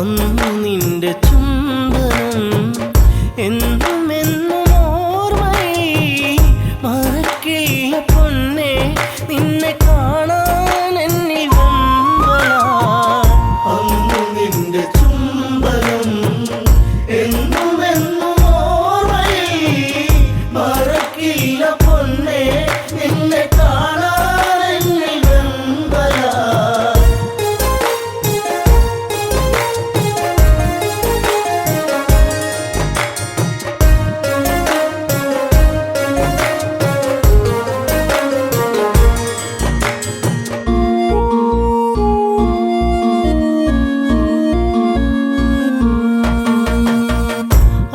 അന്നു നിന്റെ ചുംബനം എന്നും എന്നും ഓർമ്മയിൽ മറക്കില്ല പൊന്നെ നിന്നെ കാണാൻ എന്നിൽ വെമ്പലാ അന്നു നിന്റെ ചുംബനം എന്നും എന്നും ഓർമ്മയിൽ മറക്കില്ല പൊന്നെ നിന്നെ കാണാൻ എന്നിൽ വെമ്പലാ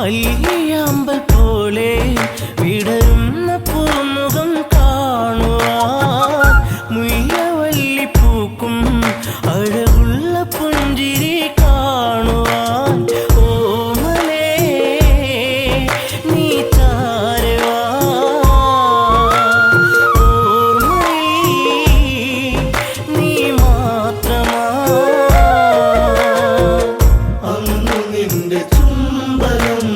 അല്ലിയാമ്പൽ പോലെ വിടരുന്ന പൂമുഖം കാണുവാൻ മുല്ലവല്ലി പൂക്കും അഴകുള്ള പുഞ്ചിരി കാണുവാൻ ഓമലേ നീ ചാരെ വാ ഓർമ്മയിൽ നീ മാത്രമാ അന്നു നിന്റെ ചുംബനം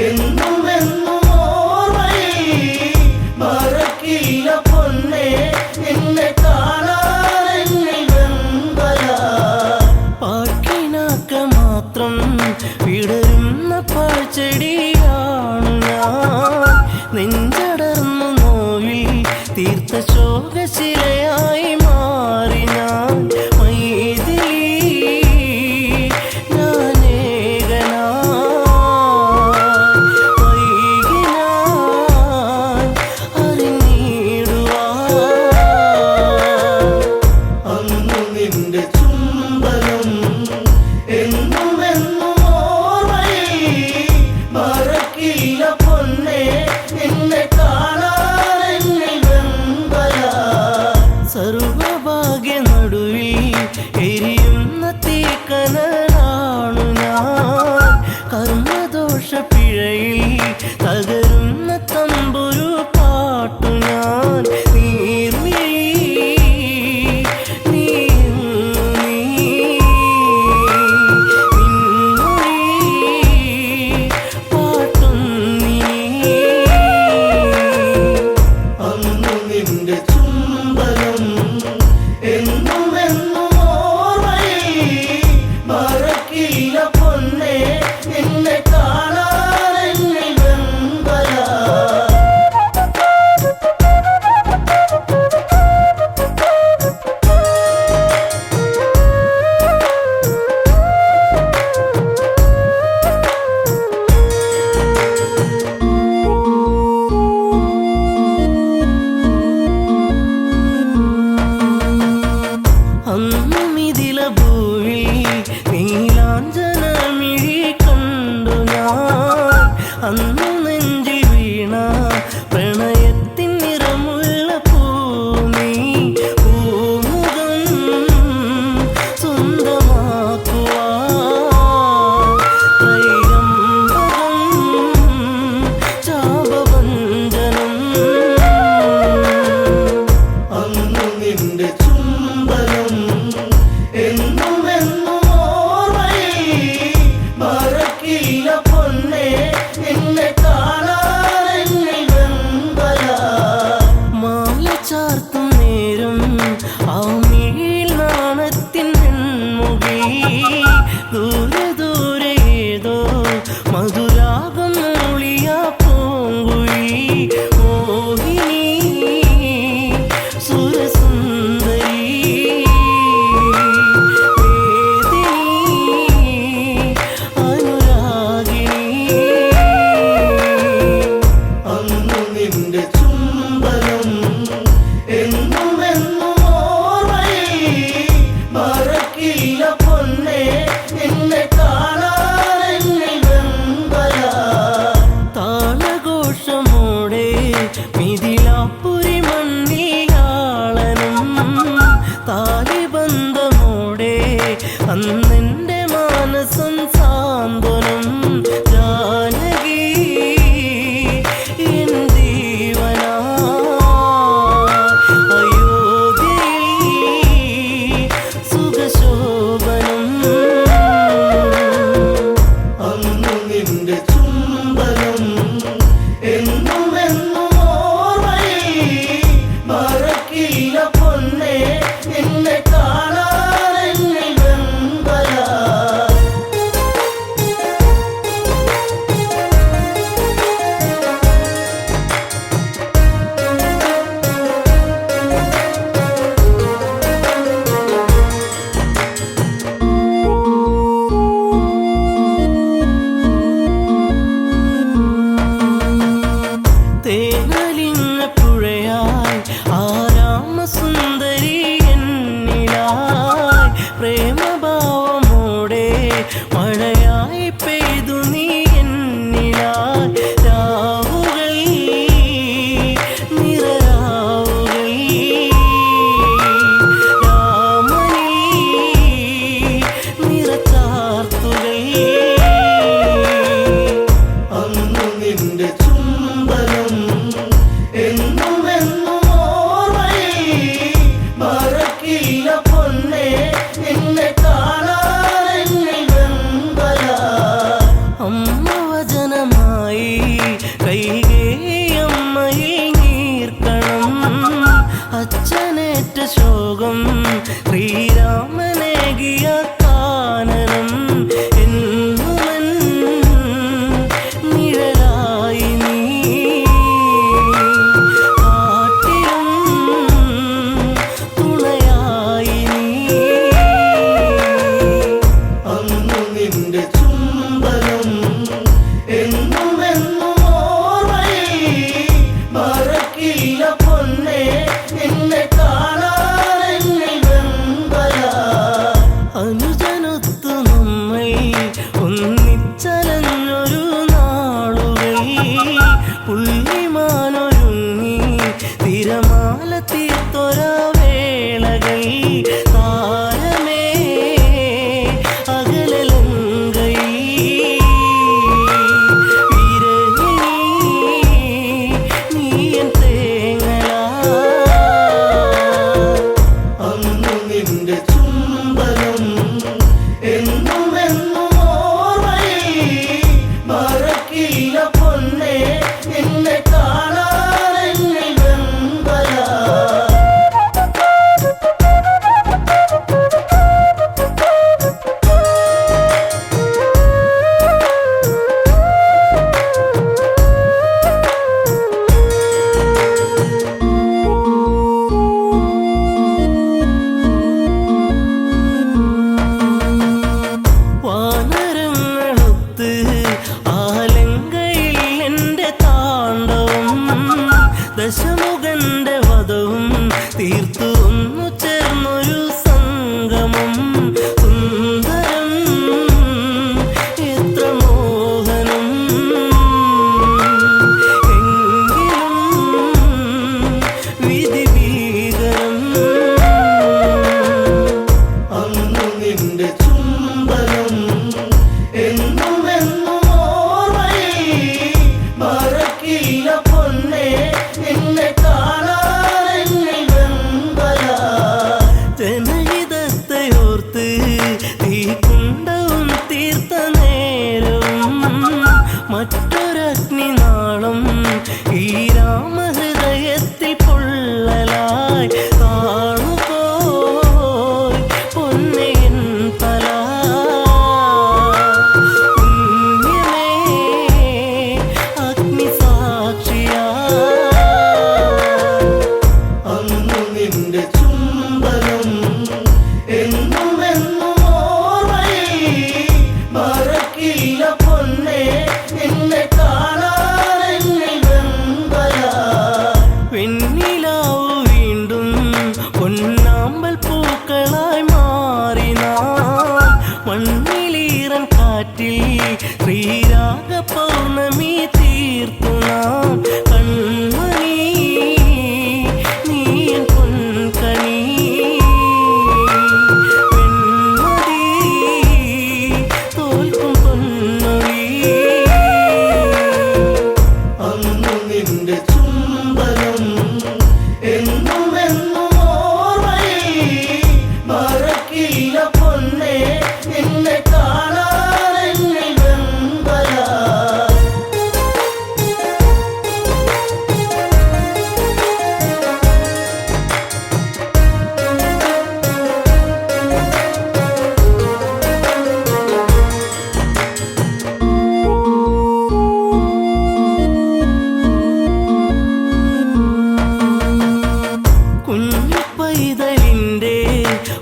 എന്നും എന്നും ഓർമ്മയിൽ മറക്കില്ല പൊന്നെ നിന്നെ കാണാൻ എന്നിൽ വെമ്പലാ പാട്ടിനാക്ക മാത്രം വിടരുന്ന പാഴ്ചെടിയാണു ഞാൻ നെഞ്ചടർന്നു നോവിൽ തീർത്ത ശോകശിലയായി മാറി ഞാൻ മൈഥിലി നിന്റെ ചുംബനം എന്നും എന്നും ഓർമ്മയിൽ മറക്കില്ല പൊന്നെ നിന്നെ കാണാൻ എന്നിൽ വെമ്പലാ സർവഭാഗ്യ നടുവിൽ എരിയുന്ന തീക്കനലാണു ഞാൻ കർമ്മദോഷ പിഴയിൽ തകരുന്ന തമ്പുരു പാട്ടു ഞാൻ നിന്റെ ചുംബനം എന്നും എന്നും ഓർമ്മയിൽ മറക്കില്ല പൊന്നെ നിന്നെ കാണാൻ എന്നിൽ വെമ്പലാ അന്നും ഇതില ഭൂവിൽ നീലാഞ്ജനമിഴി കണ്ടു ഞാൻ അന്നു നെഞ്ചിൽ വീണ പ്രണയത്തിൻ നിറമുള്ള പൂമി പൂമുഖം സ്വന്തമാക്കുവാൻ ത്രൈകമ്പകം ചാപഭഞ്ജനം അന്നു നിന്റെ ചുംബനം എന്നും എന്നും ഓർമ്മയിൽ മറക്കില്ല പൊന്നെ നിന്നെ കാണാൻ എന്നിൽ വെമ്പലാ മാല ചാർത്തും നേരം ആ മിഴിയിൽ നാണത്തിൻ വെൺമുഖി ദൂരെ ദൂരെ ഏതോ മധുരാഗം മൂളിയ പൂങ്കുഴി മോഹിനി സുരസുന്ദരി നിന്റെ ചുംബനം എന്നും എന്നും ഓർമ്മയിൽ മറക്കില്ല പൊന്നെ നിന്നെ കാണാൻ എന്നിൽ വെമ്പലാ താളഘോഷമോടെ മിഥിലാപ്പുരി മണ്ണിലാളനും താലിബന്ധമോടെ അന്നെന്റെ മാനസം സാന്ത്വനം ജാനകി അയോധ്യയിൽ സുഖശോഭനം കുളിരൻ കാറ്റിൽ ശ്രീരാഗ പൗർണമി തീർത്തു നാം കൺമണി നീ പൊൻകണി പെൺമതി തോൽക്കും പൊന്നൊളി അന്നു നിന്റെ ചുംബനം എന്നും എന്നും ഓർമ്മയിൽ മറക്കില്ല പൊന്നേ നിന്നെ കാണാൻ എന്നിൽ വെമ്പല കുഞ്ഞു പൈതലിൻ്റെ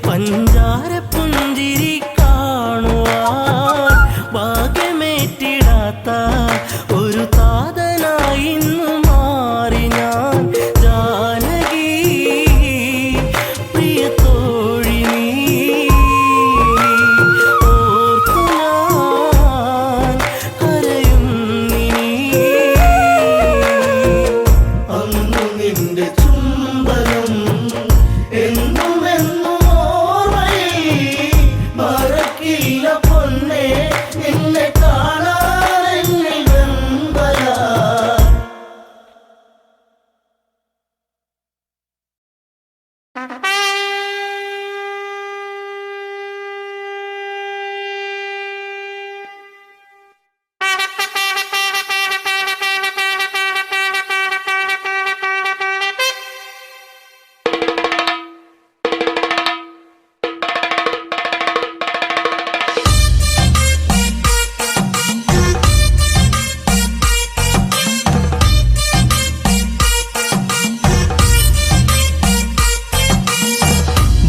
പഞ്ചാര പുഞ്ചിരി കാണുവാൻ ഭാഗ്യമേറ്റിടാത്ത ഒരു താതനായി ഇന്നു മാറി ഞാൻ ജാനകി പ്രിയ തോഴി നീ ഓർത്തു ഞാൻ കരയുന്നിനി അന്നു നിന്റെ ചുംബനം എന്നും എന്നും ഓർമ്മയിൽ മറക്കില്ല പൊന്നേ നിന്നെ കാണാൻ എന്നിൽ വെമ്പല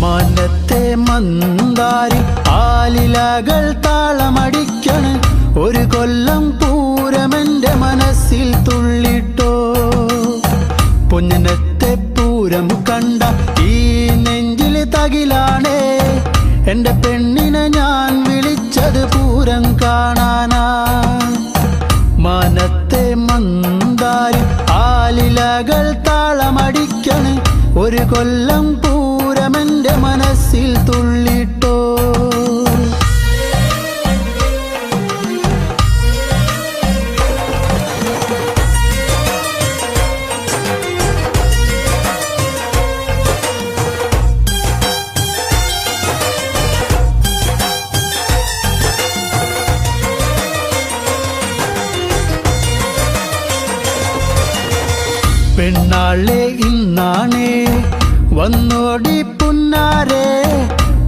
മാനത്തെ മന്ദാരി ആലിലകൾ താളമടിക്കണ് ഒരു കൊല്ലം പൂരമെന്റെ മനസ്സിൽ തുള്ളിട്ടോ പൊന്നിനത്തെ പൂരം കണ്ട ഈ നെഞ്ചിൽ തകിലാണേ എന്റെ പെണ്ണിനെ ഞാൻ വിളിച്ചത് പൂരം കാണാനാ മാനത്തെ മന്ദാരി ആലിലകൾ താളമടിക്കണ് ഒരു കൊല്ലം പൂരമെന്റെ മനസ്സിൽ തുള്ളിട്ടോ പെണ്ണാളെ ഇന്നാണേ വന്നോടി പുന്നാരെ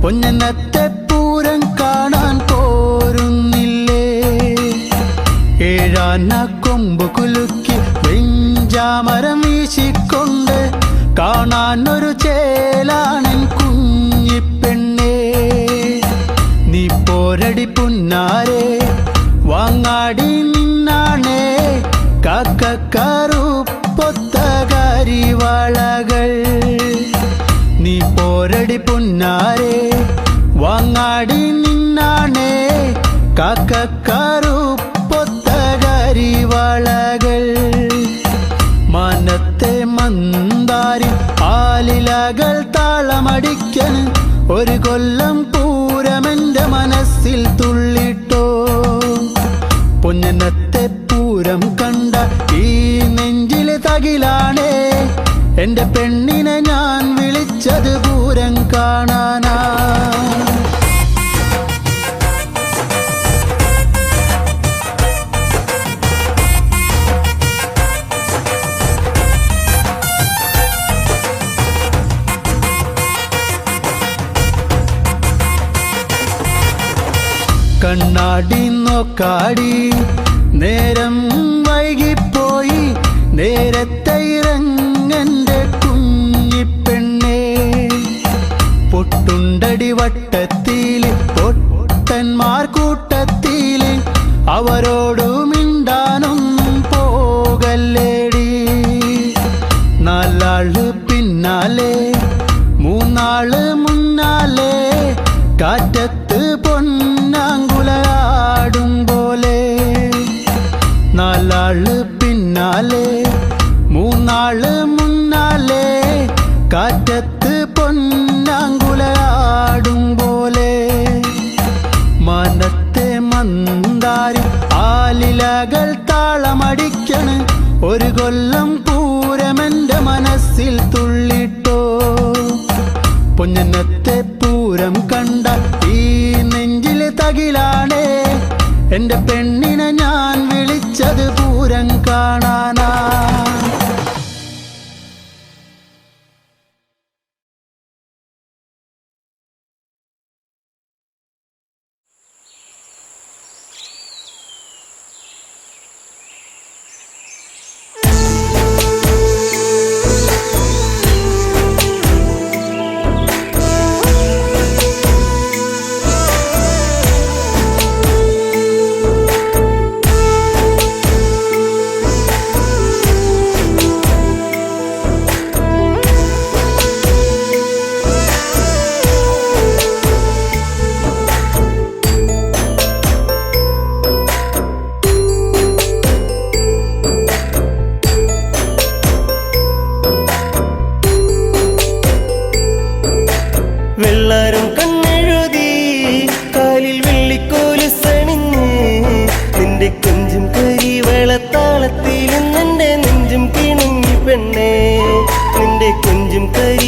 പൊന്നത്തെ പൂരം കാണാൻ പോരുന്നില്ലേ ഏഴാന കൊമ്പ് കുലുക്കി വെഞ്ചാമരം വീശിക്കൊണ്ട് കാണാൻ ഒരു ചേലാണൻ കുഞ്ഞിപ്പെണ്ണേ നീ പോരടി പുന്നാരെ വാങ്ങാടി നിന്നാണേ കാക്കക്കറുപ്പൊത്തകാരി വളകൾ നീ പോരടി പുന്നാരെ വാങ്ങാടി നിന്നാണേ കാക്കക്കറുപ്പൊത്തകാരി വളകൾ മാനത്തെ മന്ദാരി ആലിലകൾ താളമടിക്കന് ഒരു കൊല്ലം പൂരമെന്റെ മനസ്സിൽ തുള്ളിട്ടോ പൊന്നത്തെ പൂരം കണ്ട ഈ നെഞ്ചിൽ തകിലാണേ എന്റെ പെണ്ണിനെ ഞാൻ വിളിച്ചത് പൂരം കാണാനാ കണ്ണാടി നോക്കാടി നേരം വൈകിപ്പോയി നേരത്തെ ഇറങ്ങന്റെ കുഞ്ഞിപ്പെണ്ണേ പൊട്ടുണ്ടടി വട്ടത്തില് പൊട്ടന്മാർ കൂട്ടത്തില് അവരോടു മിണ്ടാനൊന്നും പോകല്ലേടി നാലാള് പിന്നാലെ മൂന്നാള് മുന്നാലെ കാറ്റത്ത് പൊന്നാങ്കുല ഇലകൾ താളമടിക്കണ് ഒരു കൊല്ലം പൂരമെന്റെ മനസ്സിൽ തുള്ളിട്ടോ പൊന്നന്നത്തെ പൂരം കണ്ട ഈ നെഞ്ചില് തകിലാണേ എന്റെ പെണ്ണിനെ ഞാൻ വിളിച്ചത് പൂരം കാണാനാ വെള്ളാരം കണ്ണെഴുതി കാലിൽ വെള്ളിക്കോലുസണിഞ്ഞ് നിന്റെ കൊഞ്ചും കരിവളത്താളത്തിലും നിന്റെ നെഞ്ചും കിണുങ്ങി പെണ്ണേ നിന്റെ കൊഞ്ചും കരിവളത്താളത്തിലും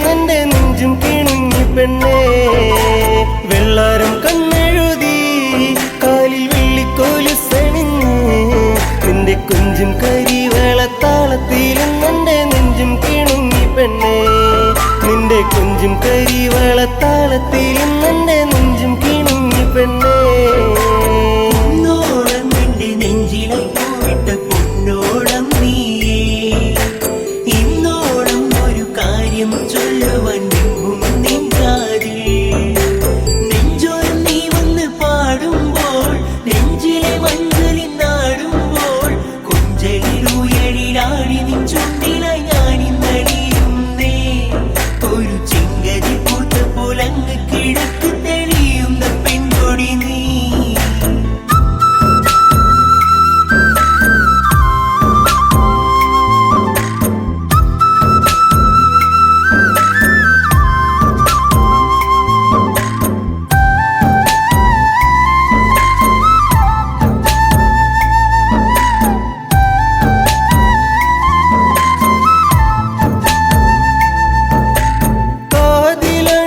നിന്റെ നെഞ്ചും കിണുങ്ങി പെണ്ണേ വെള്ളാരം കണ്ണെഴുതി കാലിൽ വെള്ളിക്കോലുസണിഞ്ഞ് നിന്റെ കൊഞ്ചും കരിവളത്താളത്തിലും നിന്റെ നെഞ്ചും കിണുങ്ങി പെണ്ണേ നിന്റെ കൊഞ്ചും കരിവളത്താളത്തിലും നിന്റെ നെഞ്ചും കിണുങ്ങി പെണ്ണേ പൊന്നോളം നിന്റെ നെഞ്ചിലെ പോയിട്ട പൊന്നോളം നീയേ ഇന്നോളം ഒരു കാര്യം ചൊല്ലുവാൻ നിന്നും നിൻകാതിൽ നെഞ്ചോരം നീ വന്ന് പാടുമ്പോൾ നെഞ്ചിലെ മഞ്ചലിൽ നാടുമ്പോൾ കൊഞ്ചലിലുയരിലാടി നിൻ ചുണ്ടിലായി ഞാനിന്നടിയുന്നേ ഒരു ചിങ്കരി പൂത്ത പോലങ്ങ് കിഴക്ക് തെളിയുന്ന പെൺകൊടി നീ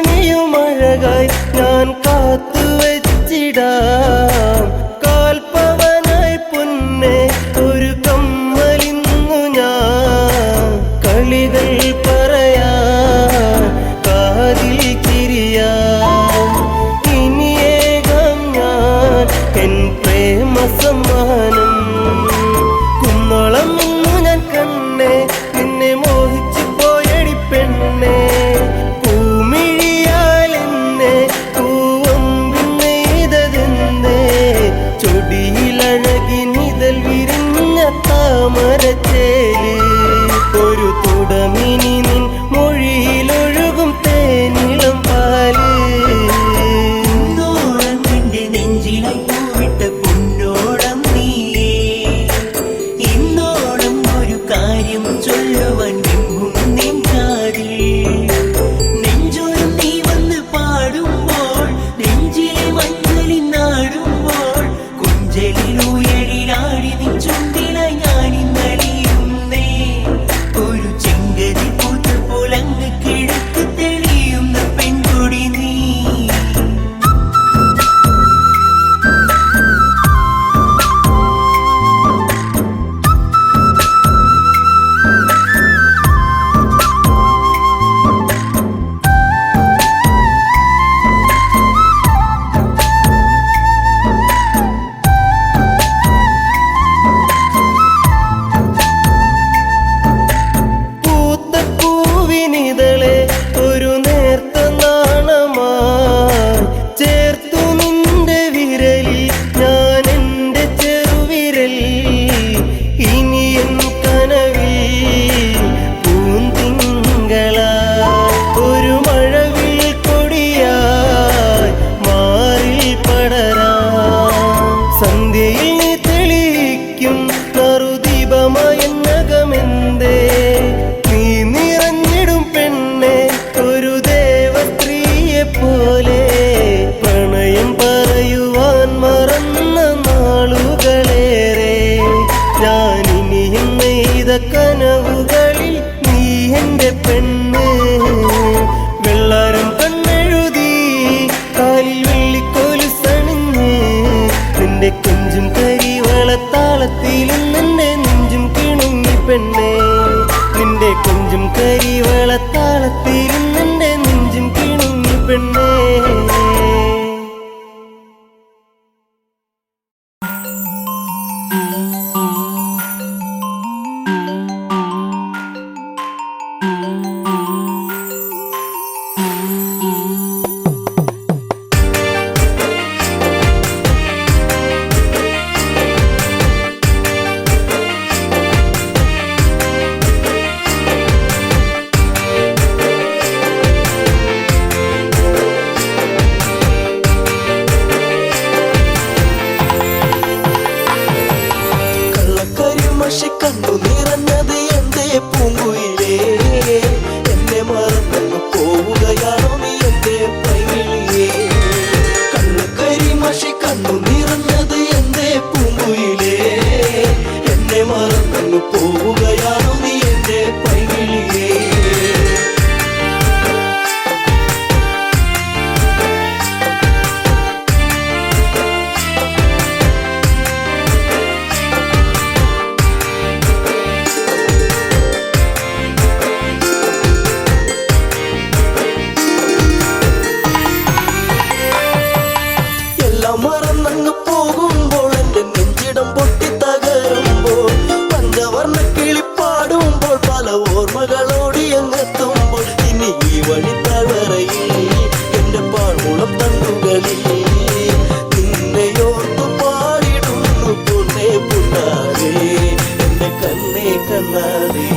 കാതിലണിയുമഴകായി ഞാൻ കാത്തുവച്ചിടാം കാൽപ്പവനായി പൊന്നെ ഒരു കമ്മലിന്നു ഞാൻ കളികൾ പറയാൻ കാതിൽ ചിരിയാൻ ഇനിയേകം ഞാൻ എൻ പ്രേമ സമ്മാനം കുന്നോളം ഇന്നു ഞാൻ കണ്ണേ നിന്നെ മോഹിച്ചു പോയടി പെണ്ണേ പൂമിഴിയാലെന്നെ പൂവം പിന്നെ ഇതതെന്തേ താളത്തിൽ നിന്റെ നെഞ്ചും കിണുങ്ങി പെണ്ണേ നിന്റെ കൊഞ്ചും കരിവള താളത്തിൽ നിന്റെ നെഞ്ചും കിണുങ്ങി പെണ്ണേ കണ്ണു നിറഞ്ഞത് എന്തേ പൂങ്കുയിലേ എന്നെ മറന്നു പോവുകയാണോ നീ എന്റെ പൈകിളിയേ കണ്ണുകരിമഷി കണ്ണു നിറഞ്ഞത് എന്തേ പൂങ്കുയിലേ എന്നെ മറന്നു പോവുകയാണോ നീ എന്റെ പൈകിളിയേ മറന്നങ്ങ് പോകുമ്പോൾ എന്റെ നെഞ്ചിടം പൊട്ടി തകരുമ്പോൾ പഞ്ചവർണ്ണ കിളിപ്പാടുമ്പോൾ പല ഓർമ്മകളോടി അങ്ങെത്തുമ്പോൾ ഇനി ഈ വഴി താഴ്വരയിൽ എന്റെ പാഴ്മുളം തണ്ടുകളിൽ നിന്നെയോർത്തു പാടിടുന്നു പൊന്നേ പുണ്ണാരേ എന്റെ കണ്ണേ കണ്ണാരേ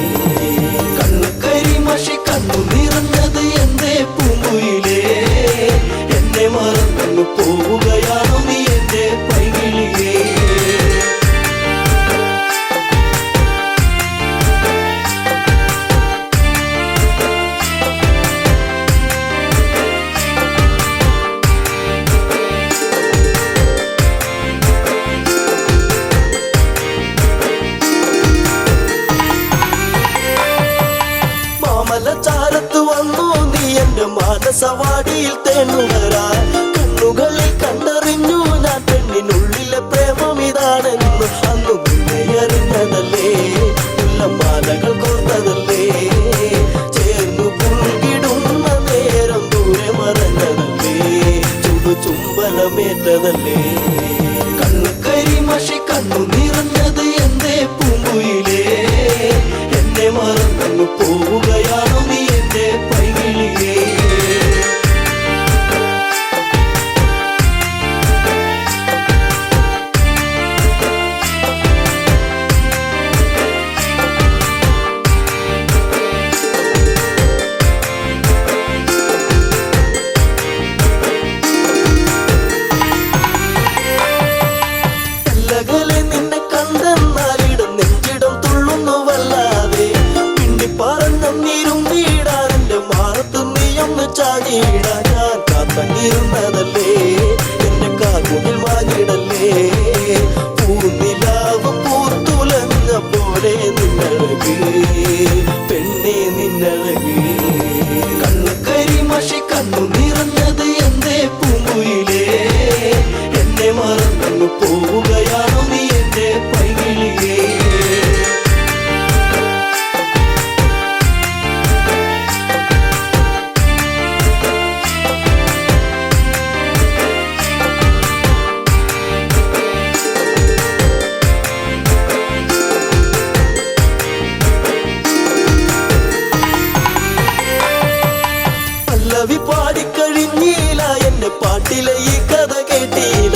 കണ്ണുകരിമഷി കണ്ണു നിറഞ്ഞത് എന്തേ പൂങ്കുയിലേ എന്നെ മറന്നു പോവുകയാണോ നീ എന്റെ പൈകിളിയേ മാമലച്ചാരത്ത് വന്നു നീ എന്റെ മാനസവാടിയിൽ തേനുണരാൻ കണ്ണുകളിൽ കണ്ടറിഞ്ഞു ഞാൻ പെണ്ണിനുള്ളിലെ പ്രേമം ഇതാണെന്ന് അന്നു നിന്നെ അറിഞ്ഞതല്ലേ മുല്ലമാലകൾ കോർത്തതല്ലേ ചേർന്നു പുൽകിടുന്ന നേരം ദൂരെ മറഞ്ഞതല്ലേ ചുംബനമേറ്റതല്ലേ കണ്ണുകരിമഷി കണ്ണു നിറഞ്ഞത് എന്തേ പൂങ്കുയിലേ എന്നെ മറന്നു പോവുകയാണോ നീ എന്റെ പൈകിളിയേ നിന്നെ കണ്ടെന്നാലിടം നെഞ്ചിടം തുള്ളുന്നു വല്ലാതെ പിന്നി പറഞ്ഞിരും വീടാൻ എന്റെ മാറത്ത് നീയൊന്ന് ചാടിയിടാ ഞാൻ കാത്തങ്ങിരുന്നതല്ലേ എന്റെ കാർമുകിൽ മാഞ്ഞിടല്ലേ പൂനിലാവ് പൂത്തുലഞ്ഞ പോലെ നിന്നഴക് പെണ്ണെ നിന്നഴക് കണ്ണുകരിമഷി കണ്ണു നിറഞ്ഞത് എന്തേ പൂങ്കുയിലേ എന്നെ മറന്നു പോവുകയാണോ നീ എന്റെ പൈകിളിയേ പല്ലവി പാടിക്കഴിഞ്ഞീല എന്റെ പാട്ടിലെ ഈ കഥ കേട്ടീല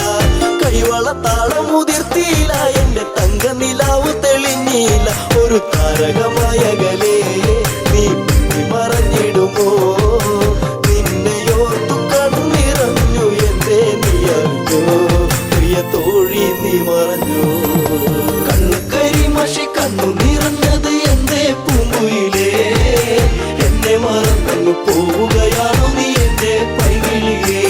കൈവള താളം മുതിർത്തീല എന്റെ തങ്ക നിലാവ് തെളിഞ്ഞീല ഒരു താരകമായകലേ നീ മറഞ്ഞിടുമോ നിന്നെയോർത്തു കണ്ണിറഞ്ഞു എന്തേ നീ അറിഞ്ഞോ പ്രിയ തോഴി നീ മറഞ്ഞോ കണ്ണുകരിമഷി കണ്ണു നിറഞ്ഞത് എന്തേ പൂങ്കുയിലേ എന്നെ മറന്നു പോവുകയാണോ നീ എന്റെ പൈകിളിയേ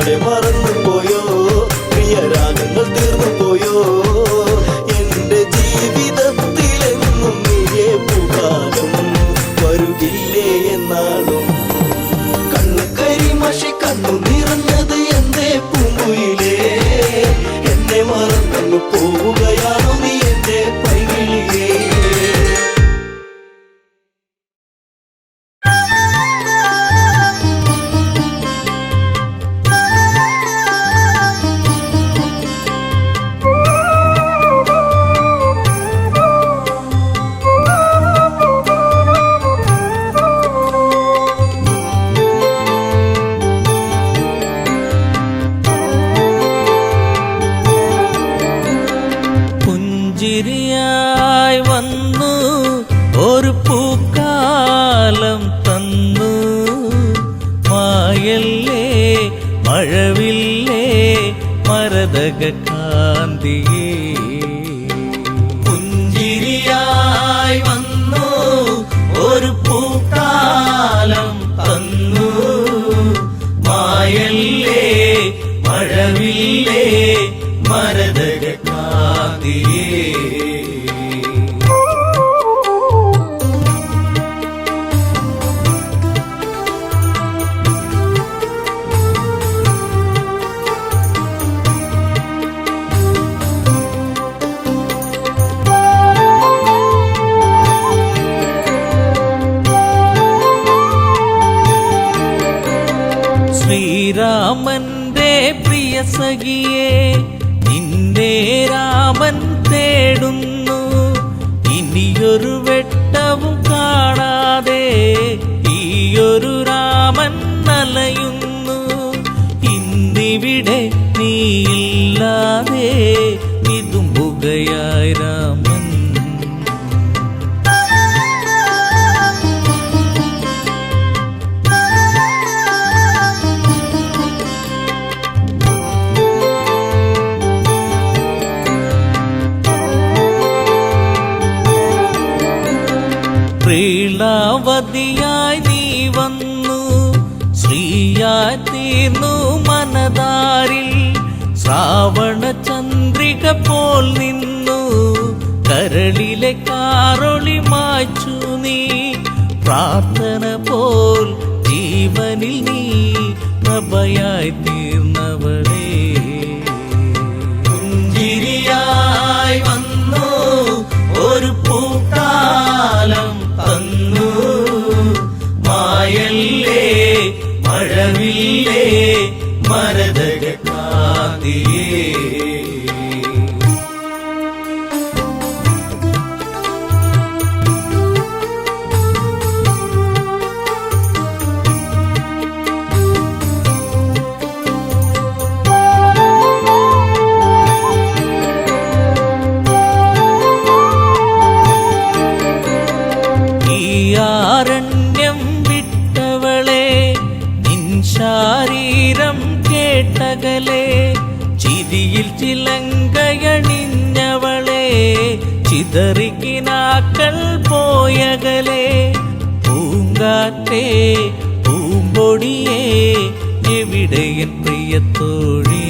എന്നെ മറന്നു പോയോ, പ്രിയരാഗങ്ങൾ തീർന്നു പോയോ, എന്റെ ജീവിതത്തിലെന്നും നീയേ പൂക്കാലം വരുകില്ലേ എന്നാളും. കണ്ണു കരിമഷി കണ്ണു നിറഞ്ഞത് എന്തേ പൂങ്കുയിലേ, എന്നെ മറന്നു പോവുകയാണോ നീ എന്റെ പൈകിളിയേ. പുഞ്ചിരിയായി വന്നു ഒരു പൂക്കാലം തന്നു, മായല്ലേ മഴവില്ലേ മരതക കാന്തിയേ. പുഞ്ചിരിയായി വന്നു ഒരു പൂക്കാലം തന്നു, മായല്ലേ മഴവില്ലേ മരതക കാന്തിയേ. ശ്രീരാമന്റെ പ്രിയ സഖിയെ നിന്റെ രാമൻ തേടുന്നു, ഇനിയൊരു വെട്ടവും കാണാതെ ഈയൊരു രാമൻ അലയുന്നു. ഇന്നിവിടെ നീയില്ലാതെ വിതുമ്പുകയായി രാമൻ. പ്രീളാവതിയായി നീ വന്നു, ശ്രീയായി തീർന്നു മനതാരിൽ. ശ്രാവണ ചന്ദ്രിക പോൽ നിന്നു കരളിലെ കാറൊളി മായ്ച്ചു നീ. പ്രാർത്ഥന പോൽ ജീവനിൽ നീ പ്രഭയായി തീർന്നവളേ. പുഞ്ചിരിയായി വന്നു ഒരു പൂക്കാലം തന്നു, മായല്ലേ മഴവില്ലേ മരതക കാന്തിയേ. ആരണ്യം വിട്ടവളെ നിൻ ശാരീരം കേട്ടകലെ, ചിരിയിൽ ചിലങ്കയണിഞ്ഞവളെ ചിതറിക്കിനാക്കൾ പോയകലെ. പൂങ്കാറ്റേ പൂമ്പൊടിയേ എവിടെയൻ പ്രിയത്തോഴി.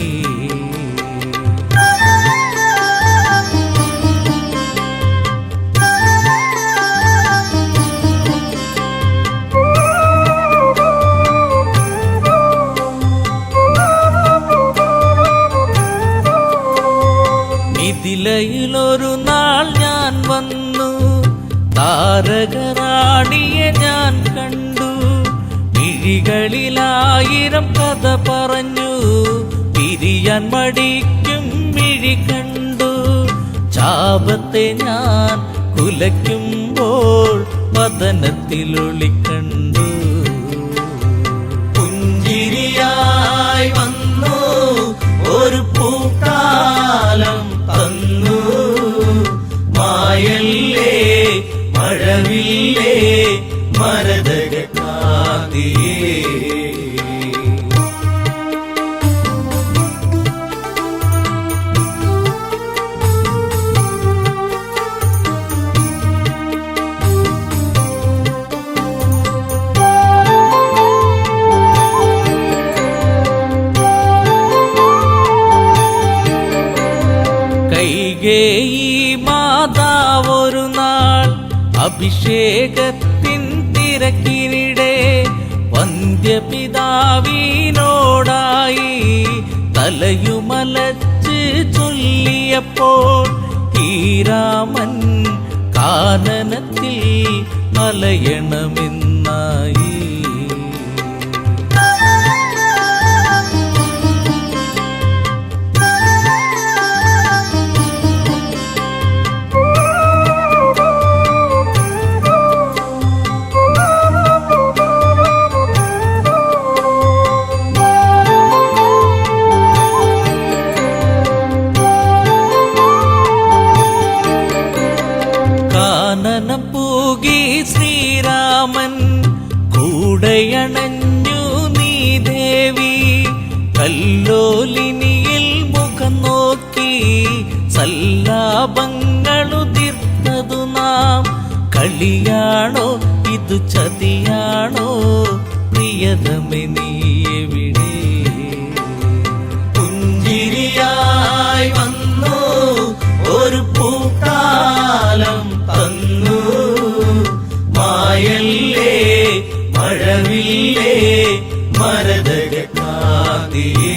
മിഥിലയിലൊരു നാൾ ഞാൻ വന്നു, താരകറാണിയെ ഞാൻ കണ്ടു. മിഴികളിലായിരം കഥ പറഞ്ഞു, പിരിയാൻ മടിക്കും മിഴി കണ്ടു. ചാപത്തെ ഞാൻ കുലയ്ക്കുമ്പോൾ വദനത്തിലൊളി കണ്ടു. പുഞ്ചിരിയായി വന്നു ഒരു പൂക്കാലം തന്നു, മായല്ലേ മഴവില്ലേ മരതക കാന്തിയേ. കൈകേയി മാതാവൊരു നാൾ അഭിഷേകത്തിൻ തിരക്കിനിടെ വന്ധ്യപിതാവിനോടായി തലയുമലച്ച് ചൊല്ലിയപ്പോൾ ഈ രാമൻ കാനനത്തിൽ മലയണമെന്നായി. കാനനം പൂകി ശ്രീരാമൻ കൂടയണഞ്ഞു നീ ദേവി. കല്ലോലിനിയിൽ മുഖം നോക്കി സല്ലാപങ്ങളുതിർത്തതു നാം. കളിയാണോ ഇതു ചതിയാണോ പ്രിയതമേ നീ എവിടെ? പുഞ്ചിരിയായി വന്നു ഒരു പൂക്കാലം തന്നു. മായല്ലേ മഴവില്ലേ മരതകാതിയേ.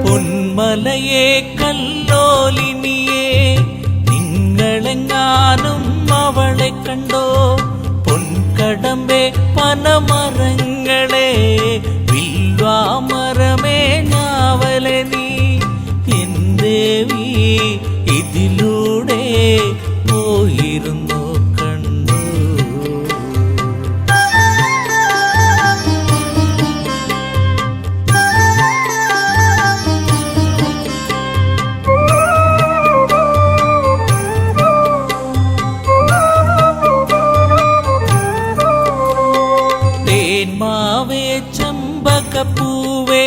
പൊന്മലയെ കല്ലോലിനിയെ നിങ്ങളെങ്ങാനും അവളെ കണ്ടോ? പൊൻകടമ്പെ പനമരങ്ങളെ വില്വാമരമേ ഞാവലെ നീ. എൻ ദേവി ഇതിലൂടെ പോയിരുന്നു കണ്ടു. തേന്മാവേ ചമ്പകപ്പൂവേ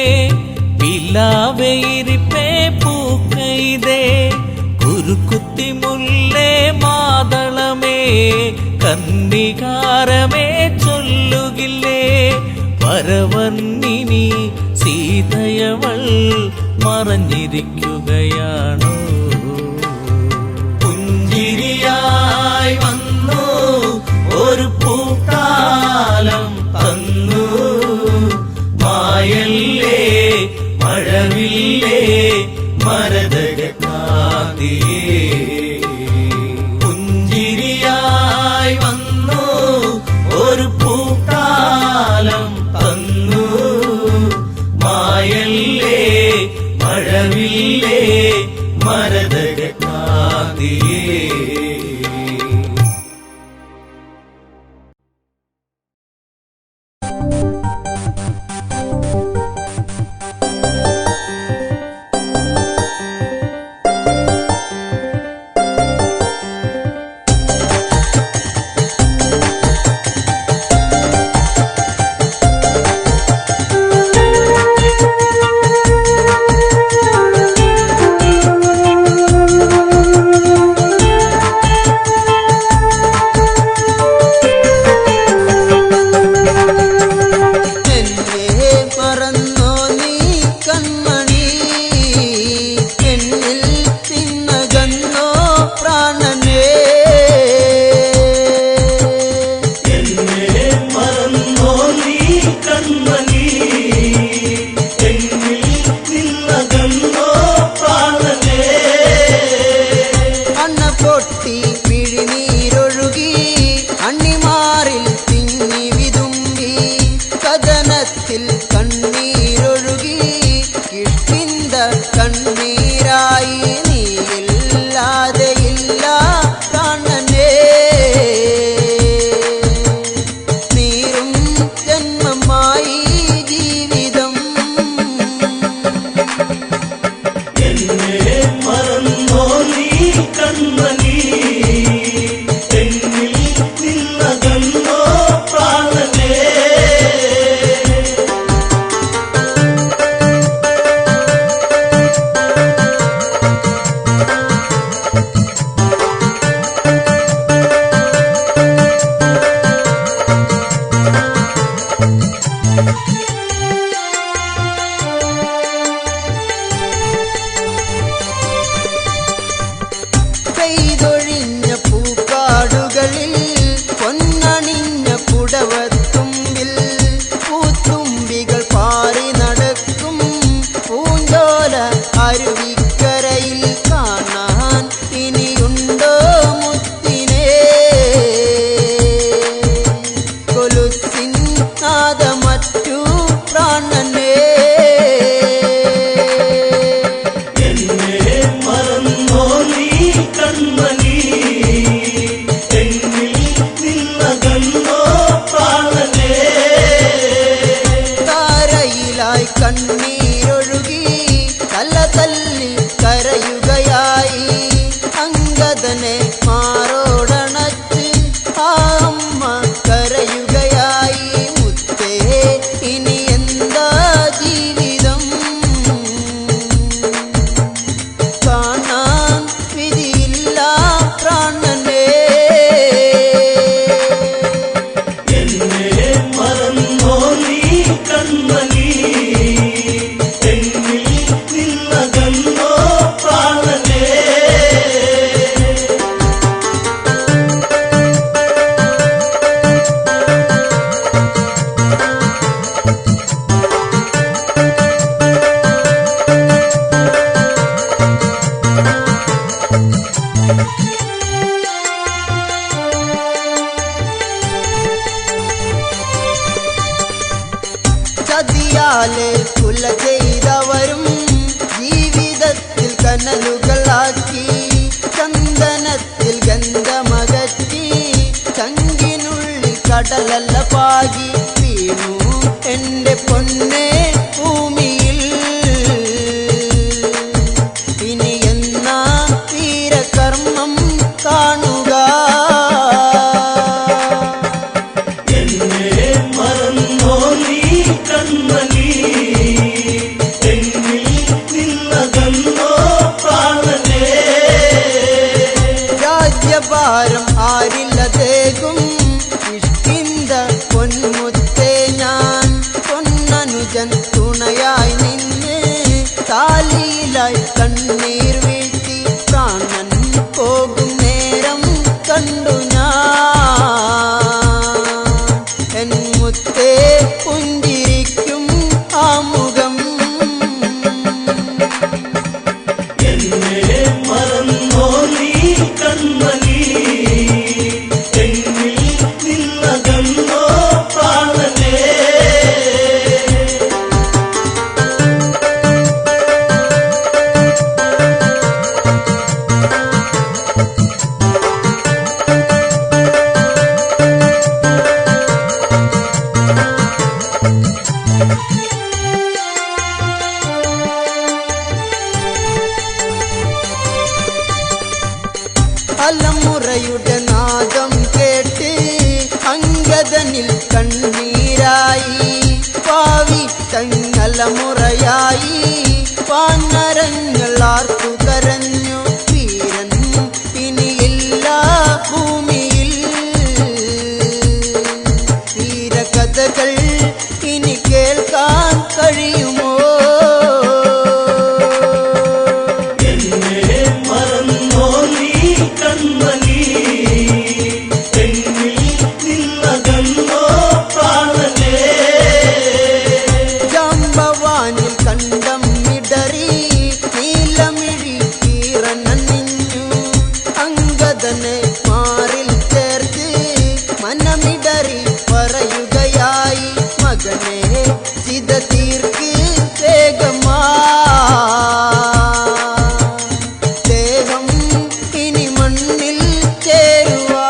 പിലാവേ ഇരിപ്പേ പൂക്കൈതേ. കുരുക്കുത്തി മുല്ലേ മാതളമേ കന്നികാരമേ ചൊല്ലുകില്ലേ? വരവർണ്ണിനി സീതയവൾ മറഞ്ഞിരിക്കുകയാണോ? പുഞ്ചിരിയായി വന്നു ഒരു പൂക്കാലം തന്നു. മായല്ലേ മഴവില്ലേ മരതകാതിയേ. പുഞ്ചിരിയായി വന്നു ഒരു പൂക്കാലം തന്നു. മായല്ലേ മഴവില്ലേ മര പറയുകയായി മുത്തേ ഇനി എന്താ ജീവിതം കാണാൻ വിധിയില്ല പ്രാണനേ എന്നെ മറന്നോ നീ കൺമണി എന്നിൽ നിന്നകന്നോ പ്രാണനേ ചതിയാലെ കുല ചെയ്തവരും ജീവിതത്തിൽ കനലുകളാക്കി ചന്ദനത്തിൽ ഗന്ധമകറ്റി ചങ്കിനുള്ളിൽ കടലല്ല പാകി വീണു എന്റെ പൊന്നെ ഭൂമിയിൽ ഇനി എന്നാ വീരകർമ്മം കാണുക എന്നെ മറന്നോ നീ കൺമണി എന്നിൽ നിന്നകന്നോ പ്രാണനേ രാജ്യഭാരം ആരില്ലതേകും ഇഷ്ടിന്ത പൊന്മുത്തേ ഞാൻ പൊന്നനുജൻ തുണയായി നിന്ന് താലിയിലായി കണ്ണീർ വീഴ്ത്തി പ്രാണൻ പോകും നേരം കണ്ടു ഞാൻ എൻ മുത്തേ പുഞ്ചിരിക്കും ആ മുഖം എന്നെ മറന്നോ നീ കൺമണി എന്നിൽ നിന്നകന്നോ പ്രാണനേ അലമുറയുടെ നാദം കേട്ട് അങ്കദനിൽ കണ്ണീരായി പാവി തങ്ങലമുറയായി പാഞ്ഞരങ്ങൾ ആർത്തു കരഞ്ഞു വീരൻ ഇനിയില്ല ഭൂമിയിൽ വീരകഥകൾ ഇനി കേൾക്കാൻ കഴിയുമോ എന്നെ മറന്നോ നീ കൺമണി എന്നിൽ നിന്നകന്നോ പ്രാണനേ ജാമ്പവാനിൽ കണ്ടം ഇടറി നീലമിഴി കീറനണിഞ്ഞു അങ്കദനെ മാറിൽ ചേർത്ത് മനമിടറി പറയുകയായി മകനെ ചിത തീർക്ക് വേഗമാ ദേഹം ഇനി മണ്ണിൽ ചേരുവാ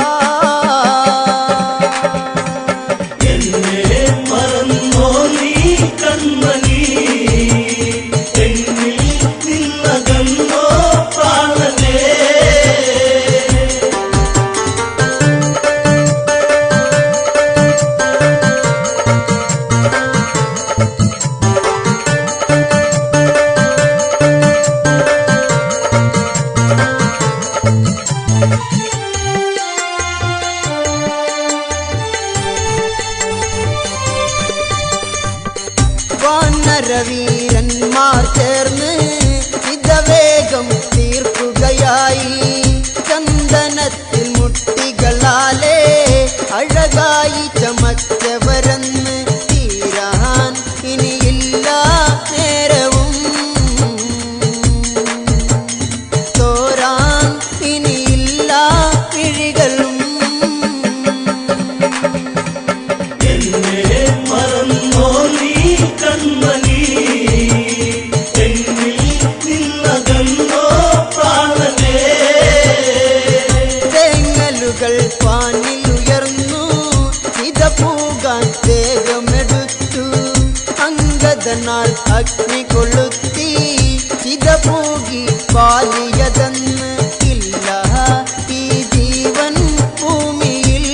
എന്നെ മറന്നോ നീ കൺമണി എന്നിൽ നിന്നകന്നോ പ്രാണനേ വാനരവീരന്മാർ ചേർന്ന് ഇതവേഗം തീർക്കുകയായി ചന്ദനത്തിൽ മുട്ടികളാലേ അഴകായി ചമച്ചവരെന്ന് തീരാൻ ഇനിയില്ല നേരവും തോരാൻ ഇനിയില്ല പിഴികളും എന്നെ മറന്നോ നീ കൺമണി എന്നിൽ നിന്നകന്നോ പ്രാണനേ തേങ്ങലുകൾ പാനിലുയർന്നു ഇത പൂകാൻ വേഗമെടുത്തു അങ്കദനാൽ അഗ്നി കൊളുത്തി ഇത പൂകി പാലിയതെന്ന് ഇല്ല ഈ ജീവൻ ഭൂമിയിൽ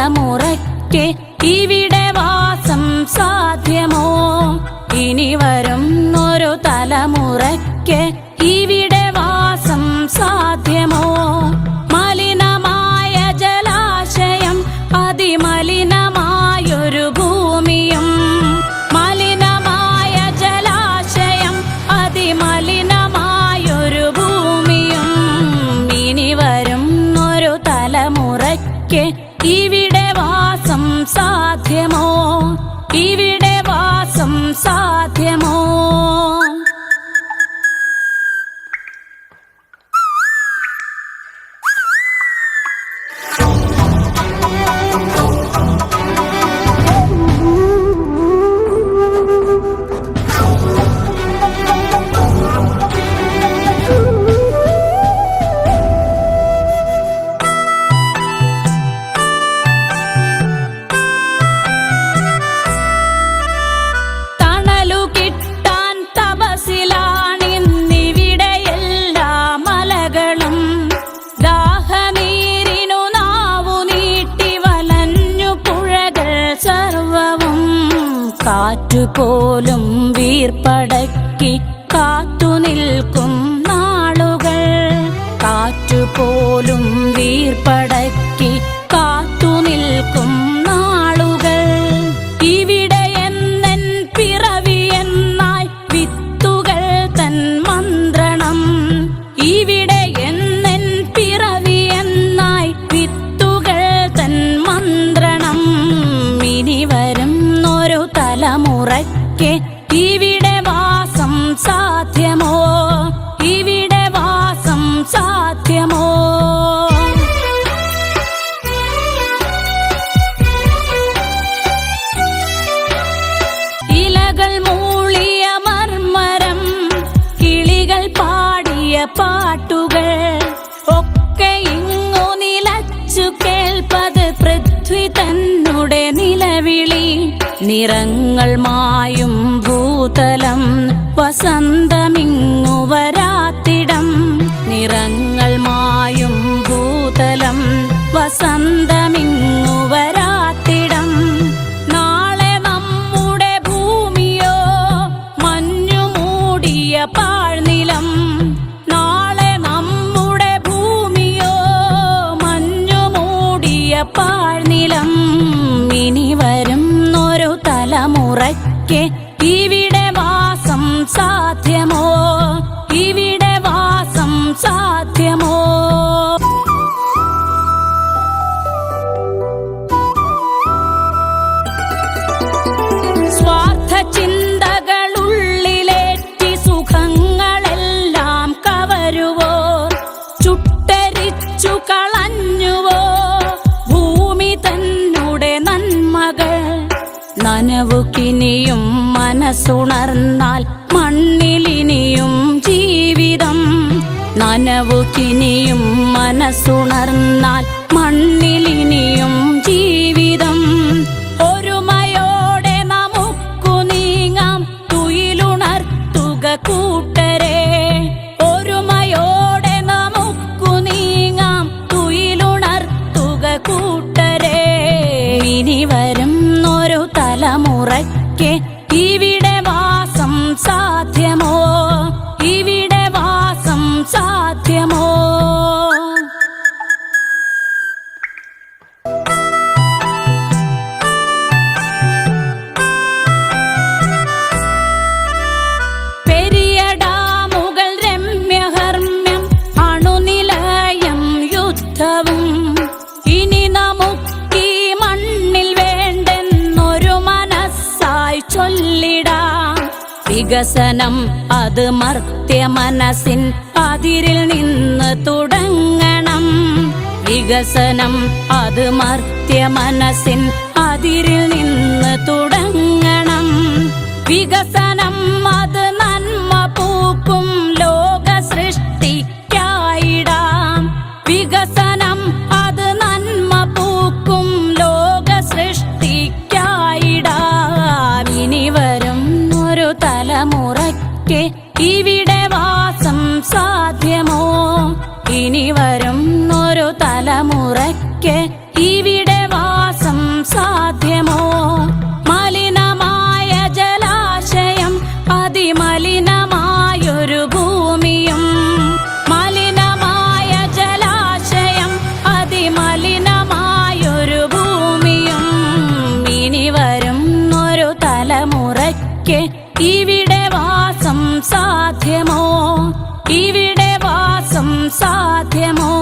തലമുറയ്ക്ക് ഇവിടെ വാസം സാധ്യമോ? ഇനി വരുന്നൊരു തലമുറയ്ക്ക് ഇവിടെ വാസം സാധ്യമോ? മലിനമായ ജലാശയം, അതിമലിനമായൊരു ഭൂമിയും, മലിനമായ ജലാശയം, അതിമലിനമായൊരു ഭൂമിയും. ഇനി വരുന്നൊരു തലമുറയ്ക്ക് ഇവിടെ വാസം സാധ്യമോ? ഇവിടെ വാസം സാധ്യമോ? കാറ്റുപോലും വീർപ്പടക്കി കാത്തുനിൽക്കും നാളുകൾ, കാറ്റുപോലും വീർപ്പടക്കി കാത്തുനിൽക്കും നാളുകൾ. ഇവിടെ എന്നെൻ പിറവി എന്നായി വിത്തുകൾ തൻ മന്ത്രണം, ഇവിടെ എന്നെൻ പിറവി എന്നായി വിത്തുകൾ തൻ മന്ത്രണം. ഇനി വരുന്നൊരു തലമുറയ്ക്ക് ഇവിടെ വാസം സാധ്യമോ? ഇവിടെ വാസം സാധ്യമോ? ഇലകൾ മൂളിയ മർമരം, കിളികൾ പാടിയ പാട്ടുകൾ ഒക്കെ ഇങ്ങു നിലച്ചു കേൾപ്പത് പൃഥ്വി തന്നുടെ നിലവിളി. നിറങ്ങൾ മായും ഭൂതലം, വസന്തമിങ്ങു വരാത്തിടം. നിറങ്ങൾ മായും ഭൂതലം, വസന്തമിങ്ങു വരാത്തിടം. നാളെ നമ്മുടെ ഭൂമിയോ മഞ്ഞു മൂടിയ പാഴ്നിലം, നാളെ നമ്മുടെ ഭൂമിയോ മഞ്ഞു മൂടിയ പാഴ്നിലം. ഇനി വരുന്നൊരു തലമുറയ്ക്ക് ഇവിടെ വാസം സാധ്യമോ? ഇവിടെ വാസം സാധ്യമോ? സ്വാർത്ഥ ചിന്തകളുള്ളിലേറ്റി സുഖങ്ങളെല്ലാം കവരുവോ? ചുട്ടരിച്ചു കളഞ്ഞുവോ ഭൂമി തന്നുടെ നന്മകൾ? നനവുകിനിയും മനസ്സുണർന്നാൽ മണ്ണിലിനിയും ജീവിതം. നനവുകിനിയും മനസ്സുണർന്നാൽ മണ്ണിലിനിയും ജീവിതം. ഒരുമയോടെ നമുക്കു നീങ്ങാം, തുയിലുണർത്തുക കൂട്ടരെ. ഒരുമയോടെ നമുക്കു നീങ്ങാം, തുയിലുണർത്തുക കൂട്ടരെ. ഇനി വരുന്നൊരു തലമുറയ്ക്ക് ഇവിടെ വാസം സാധ്യമോ? ഇവിടെ വാസം സാധ്യമോ? പെരിയ ഡാമുകൾ രമ്യഹർമ്മ്യം, അണുനിലയം യുദ്ധവും. ഇനി നമുക്കീ മണ്ണിൽ വേണ്ടെന്നൊരു മനസ്സായി ചൊല്ലിടാം. വികസനം അത് മർത്യ മനസ്സിൻ അതിരിൽ നിന്ന് തുടങ്ങണം. വികസനം അത് മർത്യ മനസ്സിൻ അതിരിൽ നിന്ന് തുടങ്ങണം. വികസനം അത് നന്മ പൂക്കും ലോക സൃഷ്ടിക്കായിടാം. വികസനം അത് നന്മ പൂക്കും ലോക സൃഷ്ടിക്കായിടാം. ഇനി വരും ഒരു തലമുറയ്ക്ക് ഇവിടെ വാസം സാധ്യമോ? ഇനി വരും ഒരു തലമുറയ്ക്ക് ഇവിടെ വാസം അതിമലിനമായൊരു ഭൂമിയും മലിനമായ ജലാശയം അതിമലിനമായൊരു ഭൂമിയും ഇനി വരും ഒരു തലമുറയ്ക്ക് ഇവിടെ വാസം സാധ്യമോ? ഇവിടെ വാസം സാധ്യമോ?